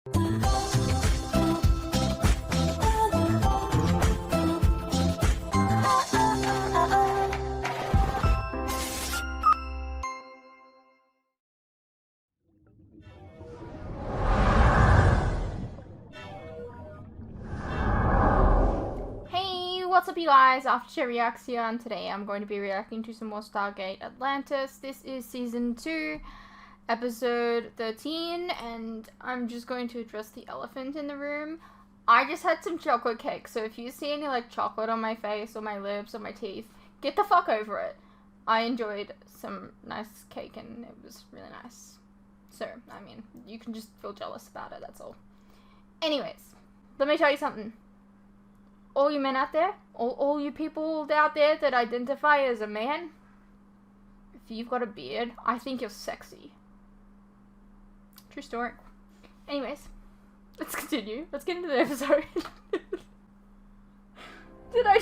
What's up, you guys? After Reacts here, and today I'm going to be reacting to some more Stargate Atlantis. This is season 2, episode 13, and I'm just going to address the elephant in the room. I just had some chocolate cake, so if you see any like chocolate on my face or my lips or my teeth, get the fuck over it. I enjoyed some nice cake and it was really nice. So, I mean, you can just feel jealous about it, that's all. Anyways, let me tell you something. All you men out there, all you people out there that identify as a man, if you've got a beard, I think you're sexy. True story. Anyways, let's continue. Let's get into the episode. Did I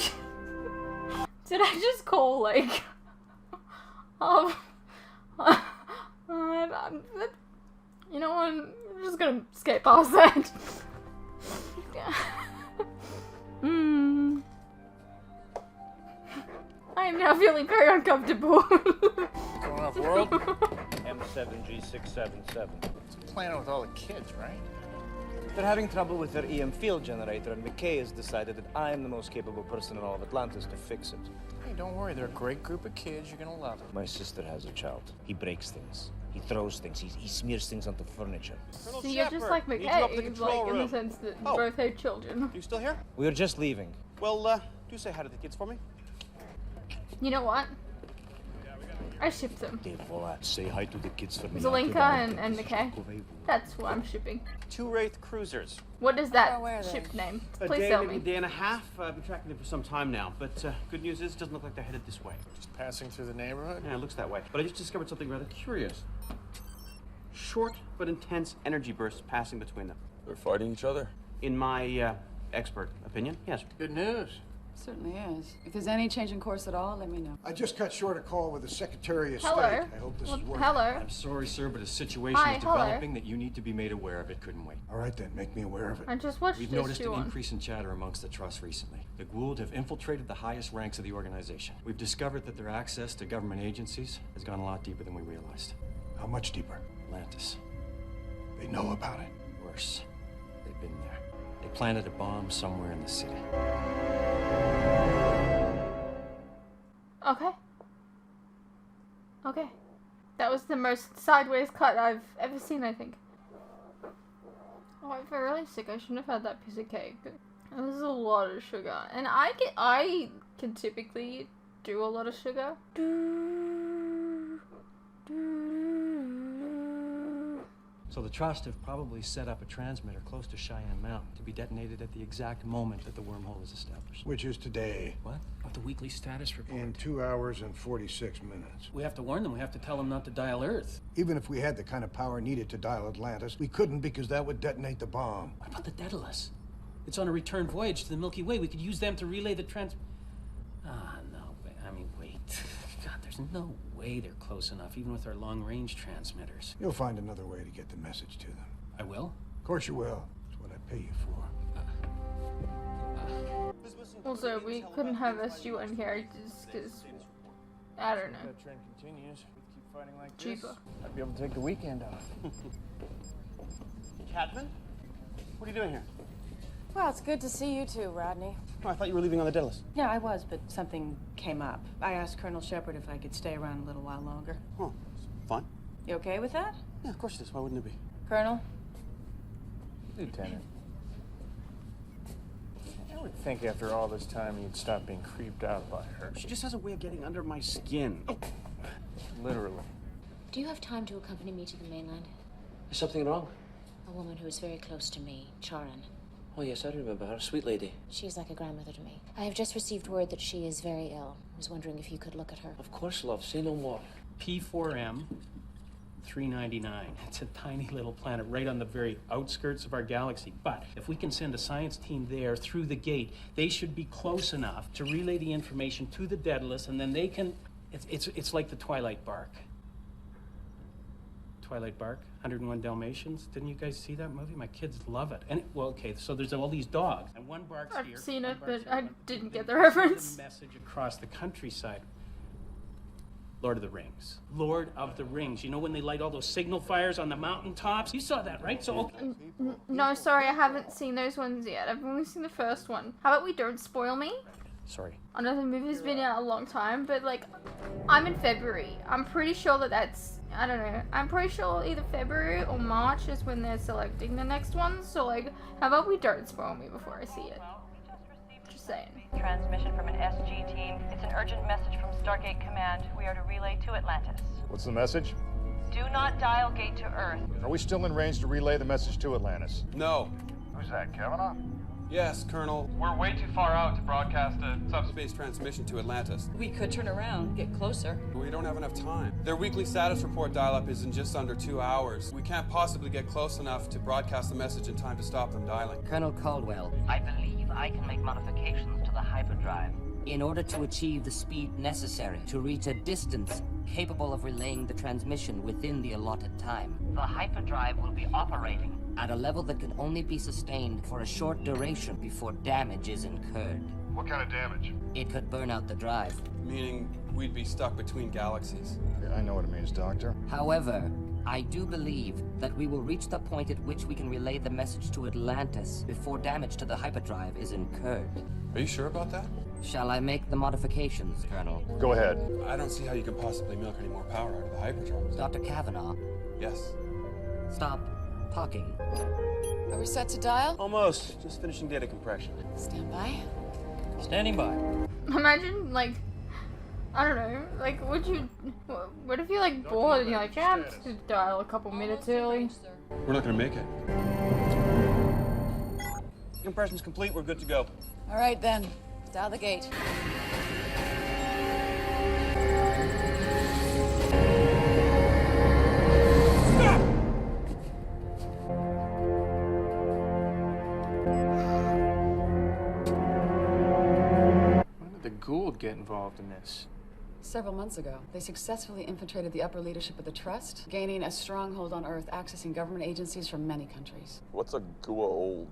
just call, like, you know what, I'm just gonna skip past that. I am now feeling very uncomfortable. Going off world? M7G677. It's a planet with all the kids, right? They're having trouble with their EM field generator, and McKay has decided that I am the most capable person in all of Atlantis to fix it. Hey, don't worry. They're a great group of kids. You're gonna love it. My sister has a child. He breaks things. He throws things. He smears things onto furniture. So you're just like McKay, like, in the sense that you both have children. You still here? We are just leaving. Well, do say hi to the kids for me. You know what? I shipped them. Say hi to the kids for me. Zelenka and McKay. That's who I'm shipping. 2 Wraith cruisers. What is that ship name? Please tell me. A day and a half. I've been tracking them for some time now. But good news is, it doesn't look like they're headed this way. Just passing through the neighborhood? Yeah, it looks that way. But I just discovered something rather curious. Short but intense energy bursts passing between them. They're fighting each other? In my expert opinion, yes. Good news. Certainly is. If there's any change in course at all, let me know. I just cut short a call with the Secretary of Hello. State. I hope this is working. Hello. I'm sorry, sir, but a situation is developing that you need to be made aware of. It couldn't wait. All right, then. Make me aware of it. I just watched We've this noticed show an on. increase in chatter amongst the Trust recently. The Goa'uld have infiltrated the highest ranks of the organization. We've discovered that their access to government agencies has gone a lot deeper than we realized. How much deeper? Atlantis. They know about it. Worse. They've been there. They planted a bomb somewhere in the city. Okay. Okay. That was the most sideways cut I've ever seen, I think. Oh, I feel really sick. I shouldn't have had that piece of cake. It was a lot of sugar. And I can typically do a lot of sugar. So the Trust have probably set up a transmitter close to Cheyenne Mountain to be detonated at the exact moment that the wormhole is established. Which is today. What? What the weekly status report? In 2 hours and 46 minutes. We have to warn them. We have to tell them not to dial Earth. Even if we had the kind of power needed to dial Atlantis, we couldn't because that would detonate the bomb. What about the Daedalus? It's on a return voyage to the Milky Way. We could use them to relay the Ah, no. I mean, wait. God, there's no way they're close enough, even with our long-range transmitters. You'll find another way to get the message to them. I will? Of course you will. It's what I pay you for. Also, we couldn't have SU on here just because, I don't know. That trend continues. We keep fighting like Cheaper. this. I'd be able to take the weekend off. Catman? What are you doing here? Well, it's good to see you too, Rodney. Oh, I thought you were leaving on the Daedalus. Yeah, I was, but something came up. I asked Colonel Sheppard if I could stay around a little while longer. Oh, fine. You okay with that? Yeah, of course it is. Why wouldn't it be? Colonel? Lieutenant. I would think after all this time you'd stop being creeped out by her. She just has a way of getting under my skin. Literally. Do you have time to accompany me to the mainland? Is something wrong? A woman who is very close to me, Charan. Oh, yes, I remember her. Sweet lady. She is like a grandmother to me. I have just received word that she is very ill. I was wondering if you could look at her. Of course, love. Say no more. P4M 399. It's a tiny little planet right on the very outskirts of our galaxy. But if we can send a science team there through the gate, they should be close enough to relay the information to the Daedalus, and then they can... It's like the Twilight Bark. Twilight Bark, 101 Dalmatians. Didn't you guys see that movie? My kids love it. And well, okay, so there's all these dogs, and one barks here. I've seen it, one barks but here, I one- didn't they get the send reference. a message across the countryside. Lord of the Rings. Lord of the Rings. You know when they light all those signal fires on the mountaintops? You saw that, right? So, okay. No, sorry, I haven't seen those ones yet. I've only seen the first one. How about we don't spoil me? Sorry. I know the movie's been out a long time, but like, I'm in February. I'm pretty sure that's, I don't know. I'm pretty sure either February or March is when they're selecting the next one. So like, how about we don't spoil me before I see it? Just saying. Transmission from an SG team. It's an urgent message from Stargate Command. We are to relay to Atlantis. What's the message? Do not dial gate to Earth. Are we still in range to relay the message to Atlantis? No. Who's that, Kavanaugh? Yes, Colonel. We're way too far out to broadcast a Subspace transmission to Atlantis. We could turn around, get closer. We don't have enough time. Their weekly status report dial-up is in just under 2 hours. We can't possibly get close enough to broadcast the message in time to stop them dialing. Colonel Caldwell, I believe I can make modifications to the hyperdrive. in order to achieve the speed necessary to reach a distance capable of relaying the transmission within the allotted time, The hyperdrive will be operating at a level that can only be sustained for a short duration before damage is incurred. What kind of damage? It could burn out the drive. Meaning we'd be stuck between galaxies. Yeah, I know what it means, Doctor. However, I do believe that we will reach the point at which we can relay the message to Atlantis before damage to the hyperdrive is incurred. Are you sure about that? Shall I make the modifications, Colonel? Go ahead. I don't see how you can possibly milk any more power out of the hyperdrive. Dr. Kavanaugh, Yes. stop talking. Are we set to dial? Almost. Just finishing data compression. Stand by. Standing by. Imagine, like, I don't know, like, what if you're, like, bored and you're like, yeah, I'm just gonna dial a couple minutes early? We're not gonna make it. Compression's complete. We're good to go. All right, then. Dial the gate. When did the Gould get involved in this? Several months ago, they successfully infiltrated the upper leadership of the Trust, gaining a stronghold on Earth, accessing government agencies from many countries. What's a Goa'uld?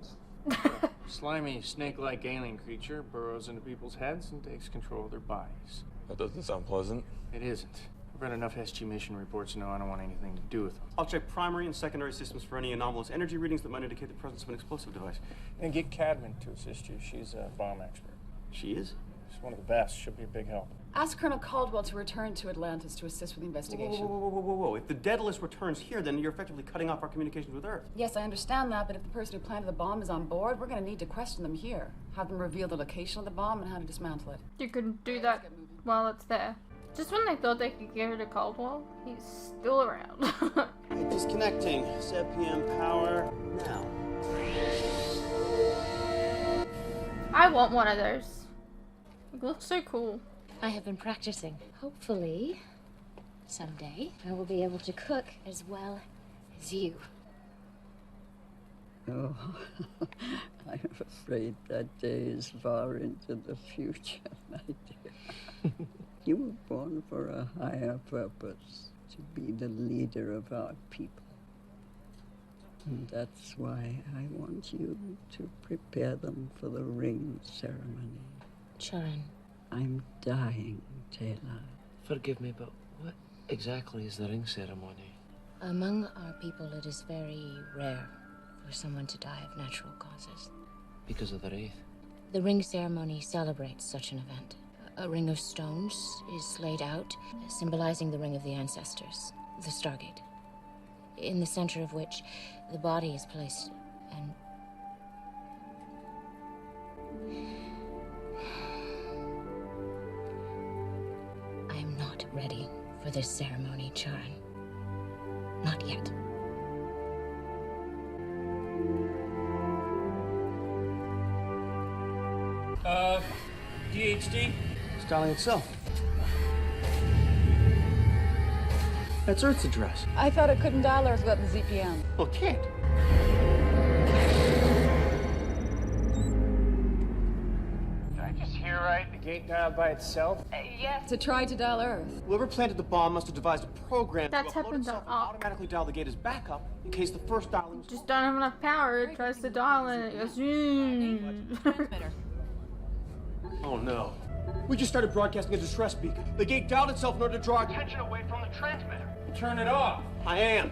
Slimy, snake-like alien creature burrows into people's heads and takes control of their bodies. That doesn't sound pleasant. It isn't. I've read enough SG mission reports to know I don't want anything to do with them. I'll check primary and secondary systems for any anomalous energy readings that might indicate the presence of an explosive device. And get Cadman to assist you. She's a bomb expert. She is? She's one of the best. She'll be a big help. Ask Colonel Caldwell to return to Atlantis to assist with the investigation. Whoa. If the Daedalus returns here, then you're effectively cutting off our communications with Earth. Yes, I understand that, but if the person who planted the bomb is on board, we're going to need to question them here. Have them reveal the location of the bomb and how to dismantle it. You can do that while it's there. Just when they thought they could get rid of Caldwell, he's still around. Disconnecting. ZPM power now. I want one of those. It looks so cool. I have been practicing. Hopefully, someday, I will be able to cook as well as you. Oh, I'm afraid that day is far into the future, my dear. You were born for a higher purpose, to be the leader of our people. And that's why I want you to prepare them for the ring ceremony. Sharon. I'm dying, Teyla. Forgive me, but what exactly is the ring ceremony? Among our people, it is very rare for someone to die of natural causes. Because of the Wraith? The ring ceremony celebrates such an event. A ring of stones is laid out, symbolizing the ring of the ancestors, the Stargate, in the center of which the body is placed, and I am not ready for this ceremony, Charon. Not yet. DHD? It's dialing itself. That's Earth's address. I thought it couldn't dial Earth without the ZPM. Well, it can't. Did I just hear right? The gate dialed by itself? Yes. To try to dial Earth. Whoever planted the bomb must have devised a program That's to upload happened itself and on- automatically dial the gate as backup in case the first dialing was Just don't have enough power. It tries to dial and it goes. Oh no. We just started broadcasting a distress beacon. The gate dialed itself in order to draw Attention away from the transmitter. Turn it off. I am.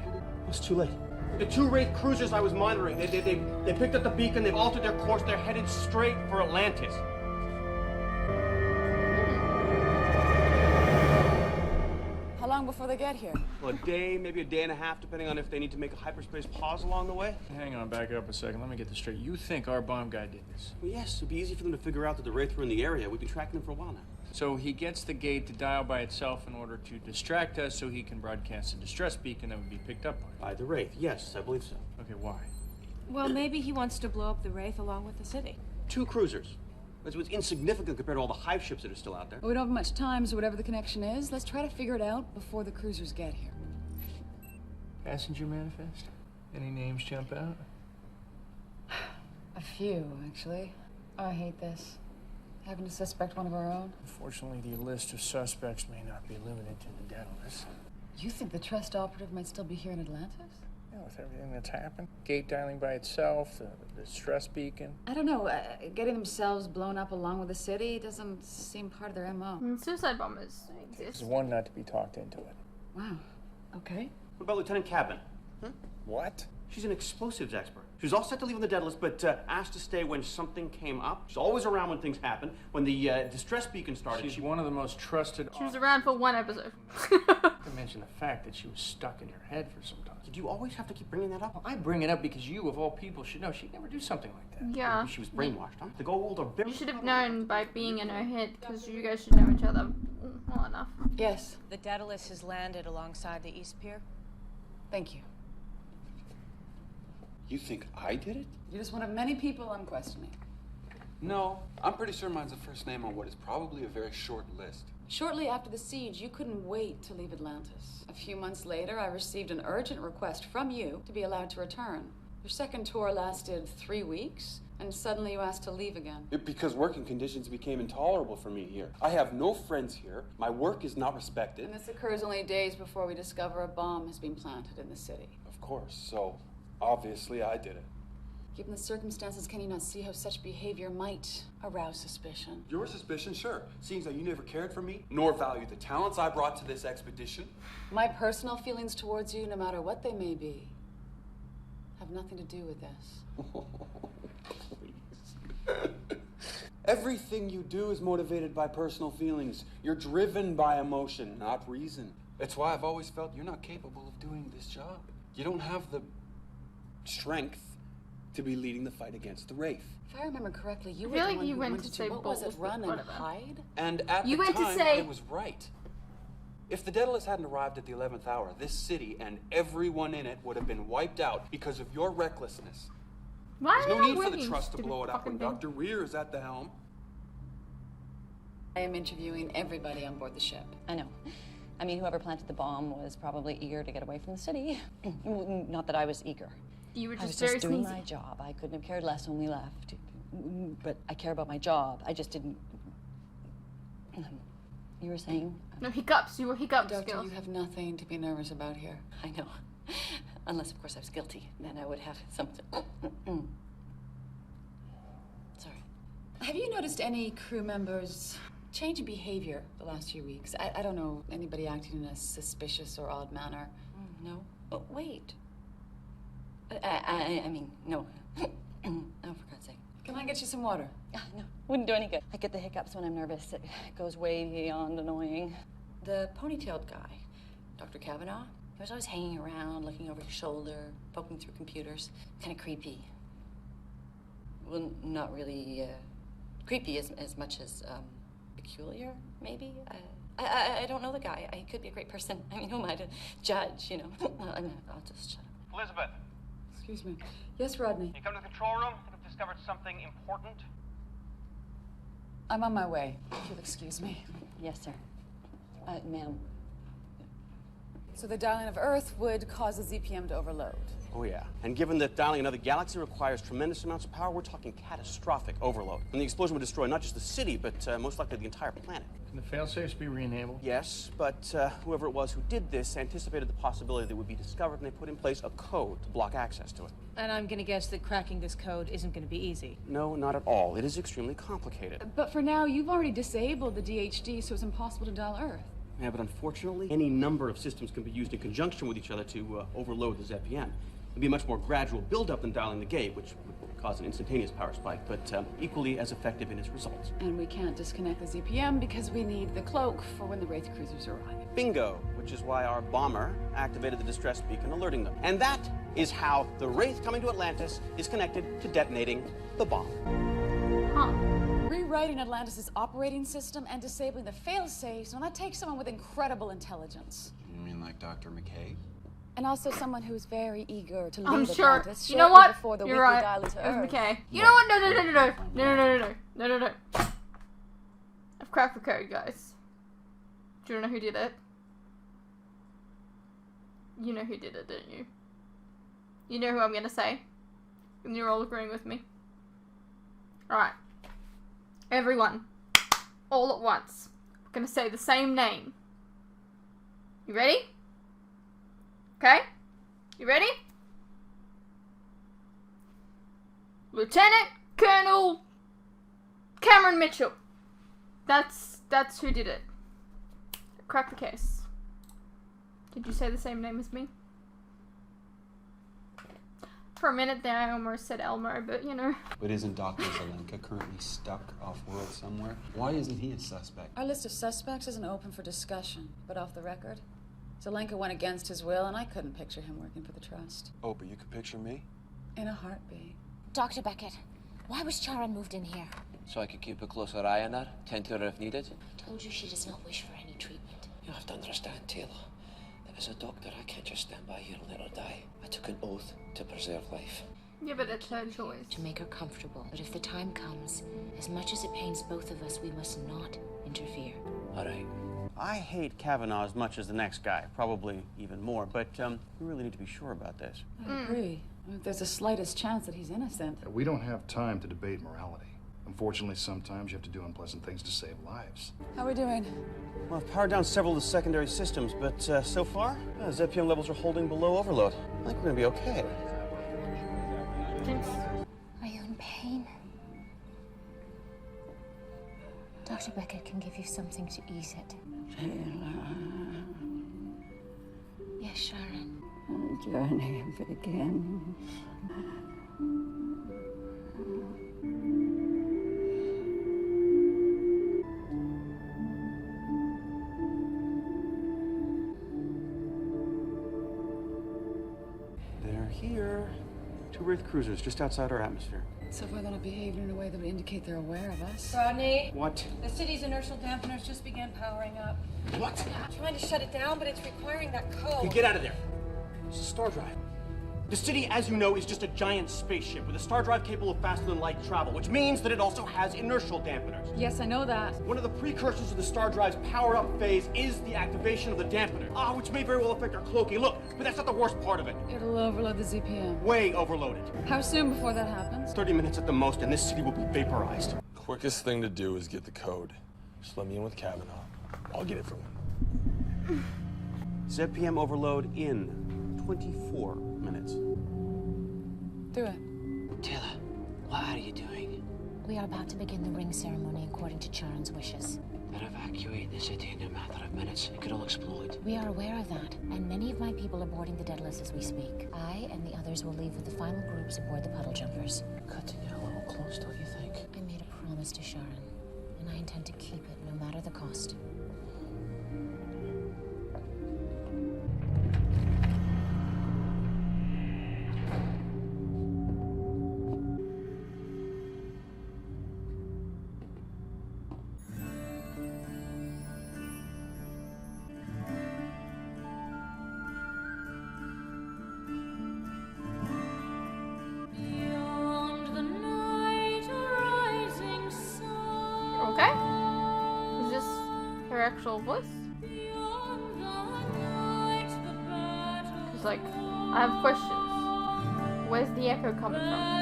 It's too late. The 2 Wraith cruisers I was monitoring, they picked up the beacon, they've altered their course, they're headed straight for Atlantis. How long before they get here? Well, a day, maybe a day and a half, depending on if they need to make a hyperspace pause along the way. Hang on, back up a second. Let me get this straight. You think our bomb guy did this? Well, yes, it'd be easy for them to figure out that the Wraith were in the area. We've been tracking them for a while now. So he gets the gate to dial by itself in order to distract us so he can broadcast a distress beacon that would be picked up By the Wraith, yes, I believe so. Okay, why? Well, maybe he wants to blow up the Wraith along with the city. 2 cruisers. It's insignificant compared to all the hive ships that are still out there. We don't have much time, so whatever the connection is, let's try to figure it out before the cruisers get here. Passenger manifest? Any names jump out? A few, actually. I hate this. Having to suspect one of our own. Unfortunately, the list of suspects may not be limited to the Daedalus. You think the trust operative might still be here in Atlantis? Yeah, with everything that's happened. Gate dialing by itself, the distress beacon. I don't know. Getting themselves blown up along with the city doesn't seem part of their MO. Suicide bombers There's exist. one not to be talked into it. Wow. Okay. What about Lieutenant Cabin? What? She's an explosives expert. She was all set to leave on the Daedalus, but asked to stay when something came up. She's always around when things happen. When the distress beacon started, She's one of the most trusted. She was around for 1 episode. Not to mention the fact that she was stuck in your head for some time. Did you always have to keep bringing that up? Well, I bring it up because you, of all people, should know she'd never do something like that. Yeah. She was brainwashed, huh? The Goa'uld are very... You should have known by being in her head, because you guys should know each other well enough. Yes. The Daedalus has landed alongside the East Pier. Thank you. You think I did it? You're just one of many people I'm questioning. No, I'm pretty sure mine's the first name on what is probably a very short list. Shortly after the siege, you couldn't wait to leave Atlantis. A few months later, I received an urgent request from you to be allowed to return. Your second tour lasted 3 weeks, and suddenly you asked to leave again. Because working conditions became intolerable for me here. I have no friends here. My work is not respected. And this occurs only days before we discover a bomb has been planted in the city. Of course, so obviously I did it. Given the circumstances, can you not see how such behavior might arouse suspicion? Your suspicion, sure. Seeing that you never cared for me, nor valued the talents I brought to this expedition. My personal feelings towards you, no matter what they may be, have nothing to do with this. Please. Everything you do is motivated by personal feelings. You're driven by emotion, not reason. That's why I've always felt you're not capable of doing this job. You don't have the strength to be leading the fight against the Wraith. If I remember correctly, you I were feel the like one you who went went to to say what was it, balls, run but and whatever. hide? And at You the went to time, say- I was right. If the Daedalus hadn't arrived at the 11th hour, this city and everyone in it would have been wiped out because of your recklessness. Why There's are no you need for the working, trust to stupid blow it up when fucking thing? Dr. Weir is at the helm. I am interviewing everybody on board the ship. I know. I mean, whoever planted the bomb was probably eager to get away from the city. Not that I was eager. You were I was just very just doing sneezy. my job. I couldn't have cared less when we left. But I care about my job. I just didn't... You were saying? No hiccups. You were hiccups, Doctor, girls. you have nothing to be nervous about here. I know. Unless, of course, I was guilty. Then I would have something. Sorry. Have you noticed any crew members change in behavior the last few weeks? I don't know, anybody acting in a suspicious or odd manner? No. Oh, wait. I mean, no. Oh, for God's sake. Can I get you some water? No, wouldn't do any good. I get the hiccups when I'm nervous. It goes way beyond annoying. The ponytailed guy, Dr. Kavanaugh, he was always hanging around, looking over his shoulder, poking through computers. Kind of creepy. Well, not really creepy as much as peculiar, maybe. I don't know the guy. He could be a great person. I mean, who am I to judge, you know? I'll just shut up. Elizabeth, Excuse me. Yes, Rodney. you come to the control room. I've discovered something important. I'm on my way, if you'll excuse me. Yes, sir. Ma'am. So the dialing of Earth would cause the ZPM to overload. Oh, yeah. And given that dialing another galaxy requires tremendous amounts of power, we're talking catastrophic overload. And the explosion would destroy not just the city, but most likely the entire planet. Can the failsafes be re-enabled? Yes, but whoever it was who did this anticipated the possibility that it would be discovered, and they put in place a code to block access to it. And I'm gonna guess that cracking this code isn't gonna be easy. No, not at all. It is extremely complicated. But for now, you've already disabled the DHD, so it's impossible to dial Earth. Yeah, but unfortunately, any number of systems can be used in conjunction with each other to overload the ZPM. It'd be a much more gradual buildup than dialing the gate, which would cause an instantaneous power spike, but equally as effective in its results. And we can't disconnect the ZPM because we need the cloak for when the Wraith cruisers arrive. Bingo, which is why our bomber activated the distress beacon alerting them. And that is how the Wraith coming to Atlantis is connected to detonating the bomb. Huh. Rewriting Atlantis' operating system and disabling the failsafes, well, that takes someone with incredible intelligence. You mean like Dr. McKay? And also someone who's very eager to I'm leave sure. Atlantis You know what? before the You're weekly right. dial into Earth. Okay. You know what? No. I've cracked the code, guys. Do you know who did it? You know who did it, don't you? You know who I'm gonna say? And you're all agreeing with me. Alright. Everyone. All at once. We're gonna say the same name. You ready? Okay? You ready? Lieutenant Colonel Cameron Mitchell. That's who did it. Crack the case. Did you say the same name as me? For a minute there I almost said Elmo, but you know. But isn't Dr. Zelenka currently stuck off-world somewhere? Why isn't he a suspect? Our list of suspects isn't open for discussion, but off the record, Zelenka went against his will, and I couldn't picture him working for the Trust. Oh, but you could picture me? In a heartbeat. Dr. Beckett, why was Charon moved in here? So I could keep a closer eye on her, tend to her if needed. I told you she does not wish for any treatment. You have to understand, Teyla. As a doctor, I can't just stand by here and let her die. I took an oath to preserve life. Yeah, but it's her choice. To make her comfortable. But if the time comes, as much as it pains both of us, we must not interfere. All right. I hate Kavanaugh as much as the next guy, probably even more, but we really need to be sure about this. I agree. If there's the slightest chance that he's innocent. We don't have time to debate morality. Unfortunately, sometimes you have to do unpleasant things to save lives. How are we doing? Well, I've powered down several of the secondary systems, but so far, ZPM levels are holding below overload. I think we're gonna be okay. Are you in pain? Dr. Beckett can give you something to ease it. Teyla, Yes, Sharon. our journey begins. They're here. 2 Wraith cruisers just outside our atmosphere. So far, they're not behaving in a way that would indicate they're aware of us. Rodney? What? The city's inertial dampeners just began powering up. What? I'm trying to shut it down, but it's requiring that code. You get out of there. It's a star drive. The city, as you know, is just a giant spaceship with a star drive capable of faster than light travel, which means that it also has inertial dampeners. Yes, I know that. One of the precursors of the star drive's power-up phase is the activation of the dampener, which may very well affect our cloaking. Look, but that's not the worst part of it. It'll overload the ZPM. Way overloaded. How soon before that happens? 30 minutes at the most, and this city will be vaporized. Quickest thing to do is get the code. Just let me in with Kavanaugh. I'll get it from him. ZPM overload in 24 minutes. Do it. Teyla, what are you doing? We are about to begin the ring ceremony according to Charon's wishes. They're evacuating the city in a matter of minutes. It could all explode. We are aware of that, and many of my people are boarding the Daedalus as we speak. I and the others will leave with the final groups aboard the puddle jumpers. Cutting it a little close, don't you think? I made a promise to Sharon, and I intend to keep it no matter the cost. Okay? Is this her actual voice? Cause like, I have questions. Where's the echo coming from?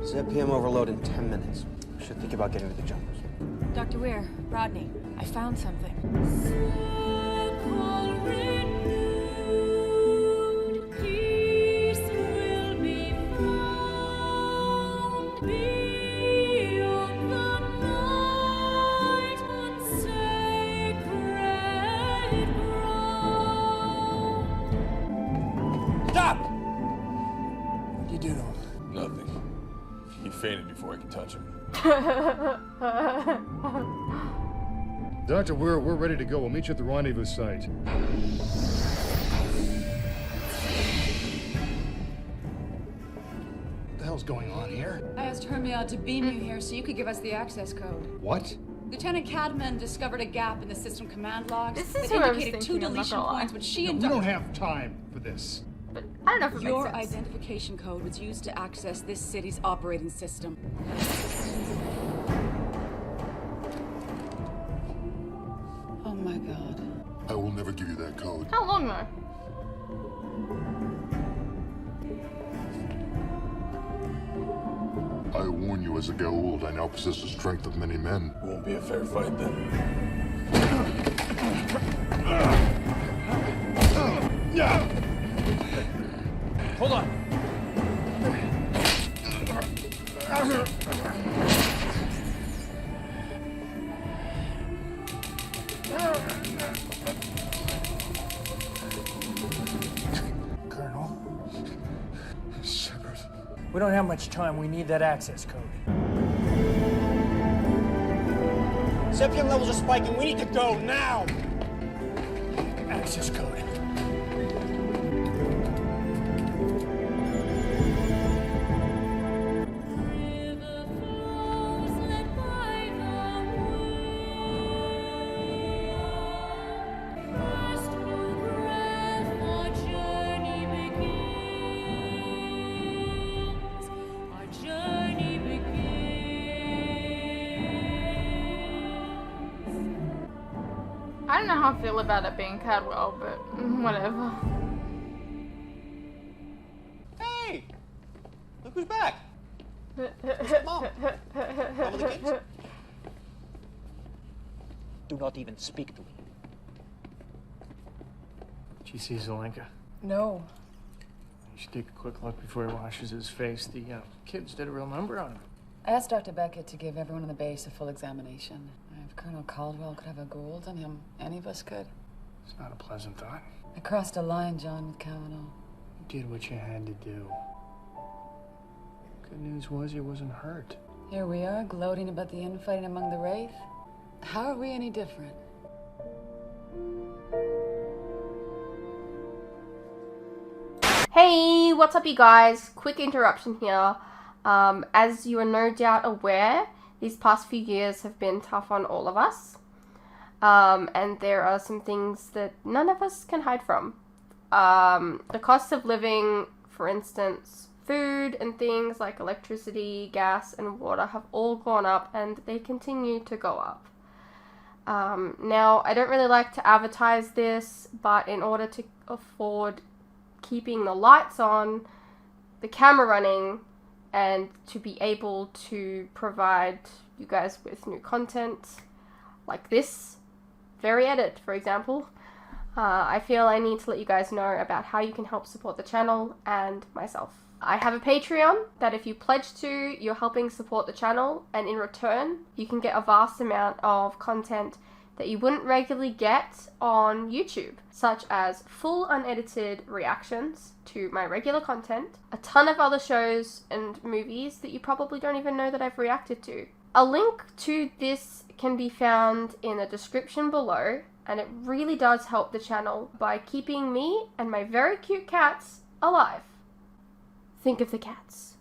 ZPM overload in 10 minutes. Should think about getting to the jumpers. Dr. Weir, Rodney, I found something. Stop! What'd you do to him? Nothing. He fainted before I could touch him. Dr. Weir, we're ready to go. We'll meet you at the rendezvous site. What the hell's going on here? I asked Hermia to beam you here so you could give us the access code. What? Lieutenant Cadman discovered a gap in the system command logs This that is who I was indicated 2 thinking, I'm not deletion gonna lie. points when she No, and we don't have time for this. But I don't know if it Your makes sense. identification code was used to access this city's operating system. Oh my god. I will never give you that code. How long though? I warn you, as a Goa'uld, I now possess the strength of many men. Won't be a fair fight then. Hold on. Colonel? Sheppard. We don't have much time. We need that access code. ZPM levels are spiking. We need to go now. Access code. I don't know how I feel about it being Cadwell, but whatever. Hey! Look who's back. Mom. Mom of the kids. Do not even speak to me. Did you see Zelenka? No. You should take a quick look before he washes his face. The kids did a real number on him. I asked Dr. Beckett to give everyone on the base a full examination. If Colonel Caldwell could have a Goa'uld on him, any of us could. It's not a pleasant thought. I crossed a line, John, with Kavanaugh. You did what you had to do. Good news was he wasn't hurt. Here we are, gloating about the infighting among the Wraith. How are we any different? Hey, what's up you guys? Quick interruption here. As you are no doubt aware, these past few years have been tough on all of us. And there are some things that none of us can hide from. The cost of living, for instance, food and things like electricity, gas, and water have all gone up, and they continue to go up. Now, I don't really like to advertise this, but in order to afford keeping the lights on, the camera running, and to be able to provide you guys with new content like this very edit, for example, I feel I need to let you guys know about how you can help support the channel and myself. I have a Patreon that if you pledge to, you're helping support the channel, and in return, you can get a vast amount of content that you wouldn't regularly get on YouTube, such as full unedited reactions to my regular content, a ton of other shows and movies that you probably don't even know that I've reacted to. A link to this can be found in the description below, and it really does help the channel by keeping me and my very cute cats alive. think of the cats.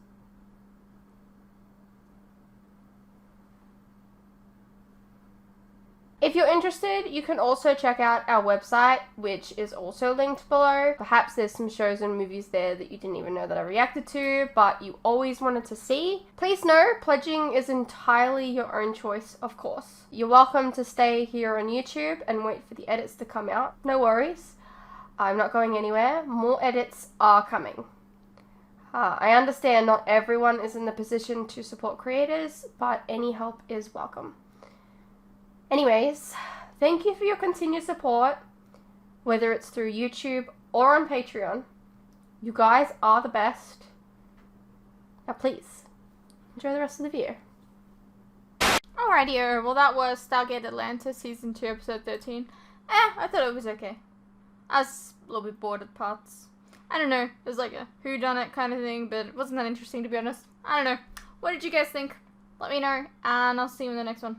If you're interested, you can also check out our website, which is also linked below. Perhaps there's some shows and movies there that you didn't even know that I reacted to, but you always wanted to see. Please know, pledging is entirely your own choice, of course. You're welcome to stay here on YouTube and wait for the edits to come out. No worries. I'm not going anywhere. More edits are coming. I understand not everyone is in the position to support creators, but any help is welcome. Anyways, thank you for your continued support, whether it's through YouTube or on Patreon. You guys are the best. Now please, enjoy the rest of the video. Alrighty, well that was Stargate Atlantis Season 2, Episode 13. I thought it was okay. I was a little bit bored at parts. I don't know, it was like a whodunit kind of thing, but it wasn't that interesting to be honest. I don't know. What did you guys think? Let me know, and I'll see you in the next one.